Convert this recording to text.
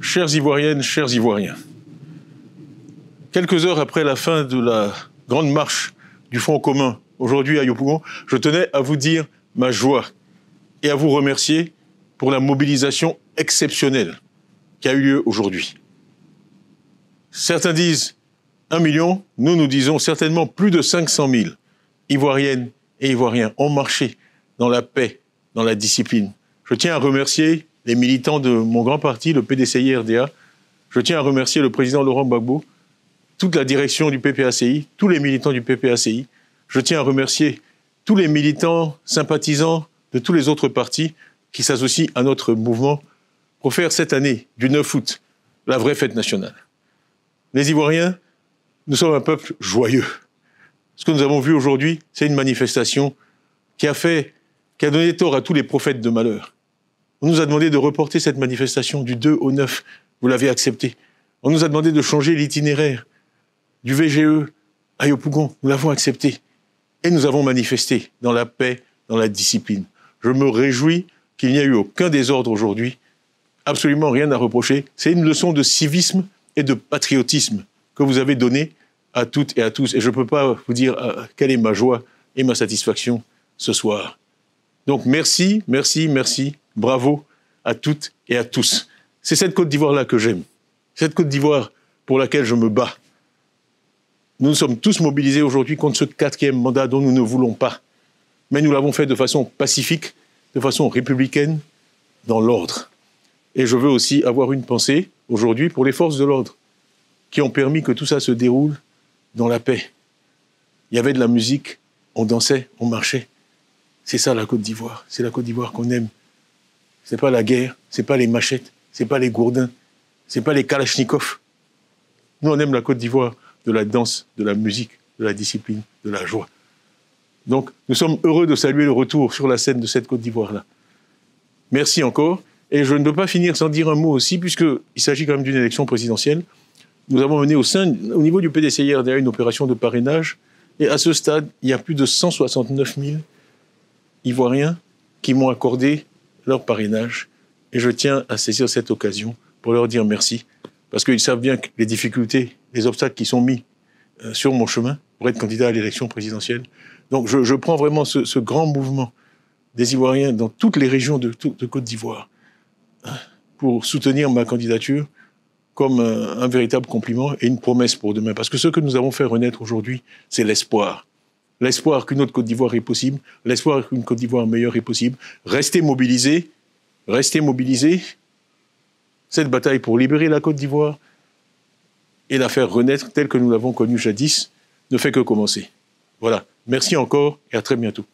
Chères Ivoiriennes, chers Ivoiriens, quelques heures après la fin de la grande marche du Front commun, aujourd'hui à Yopougon, je tenais à vous dire ma joie et à vous remercier pour la mobilisation exceptionnelle qui a eu lieu aujourd'hui. Certains disent 1 million, nous disons certainement plus de 500 000 Ivoiriennes et Ivoiriens ont marché dans la paix, dans la discipline. Je tiens à remercier les militants de mon grand parti, le PDCI-RDA. Je tiens à remercier le président Laurent Gbagbo, toute la direction du PPACI, tous les militants du PPACI. Je tiens à remercier tous les militants sympathisants de tous les autres partis qui s'associent à notre mouvement pour faire cette année, du 9 août, la vraie fête nationale. Les Ivoiriens, nous sommes un peuple joyeux. Ce que nous avons vu aujourd'hui, c'est une manifestation qui a donné tort à tous les prophètes de malheur. On nous a demandé de reporter cette manifestation du 2 au 9. Vous l'avez accepté. On nous a demandé de changer l'itinéraire du VGE à Yopougon. Nous l'avons accepté. Et nous avons manifesté dans la paix, dans la discipline. Je me réjouis qu'il n'y ait eu aucun désordre aujourd'hui. Absolument rien à reprocher. C'est une leçon de civisme et de patriotisme que vous avez donnée à toutes et à tous. Et je ne peux pas vous dire quelle est ma joie et ma satisfaction ce soir. Donc merci, merci, merci. Bravo à toutes et à tous. C'est cette Côte d'Ivoire-là que j'aime. Cette Côte d'Ivoire pour laquelle je me bats. Nous sommes tous mobilisés aujourd'hui contre ce 4e mandat dont nous ne voulons pas. Mais nous l'avons fait de façon pacifique, de façon républicaine, dans l'ordre. Et je veux aussi avoir une pensée aujourd'hui pour les forces de l'ordre qui ont permis que tout ça se déroule dans la paix. Il y avait de la musique, on dansait, on marchait. C'est ça la Côte d'Ivoire. C'est la Côte d'Ivoire qu'on aime. C'est pas la guerre, c'est pas les machettes, c'est pas les gourdins, c'est pas les kalachnikovs. Nous, on aime la Côte d'Ivoire de la danse, de la musique, de la discipline, de la joie. Donc, nous sommes heureux de saluer le retour sur la scène de cette Côte d'Ivoire-là. Merci encore. Et je ne peux pas finir sans dire un mot aussi, puisqu'il s'agit quand même d'une élection présidentielle. Nous avons mené au niveau du PDCI-RDA une opération de parrainage. Et à ce stade, il y a plus de 169 000 Ivoiriens qui m'ont accordé leur parrainage. Et je tiens à saisir cette occasion pour leur dire merci. Parce qu'ils savent bien que les difficultés, les obstacles qui sont mis sur mon chemin pour être candidat à l'élection présidentielle. Donc je prends vraiment ce grand mouvement des Ivoiriens dans toutes les régions de Côte d'Ivoire pour soutenir ma candidature comme un véritable compliment et une promesse pour demain. Parce que ce que nous avons fait renaître aujourd'hui, c'est l'espoir. L'espoir qu'une autre Côte d'Ivoire est possible, l'espoir qu'une Côte d'Ivoire meilleure est possible. Restez mobilisés, restez mobilisés. Cette bataille pour libérer la Côte d'Ivoire et la faire renaître telle que nous l'avons connue jadis ne fait que commencer. Voilà. Merci encore et à très bientôt.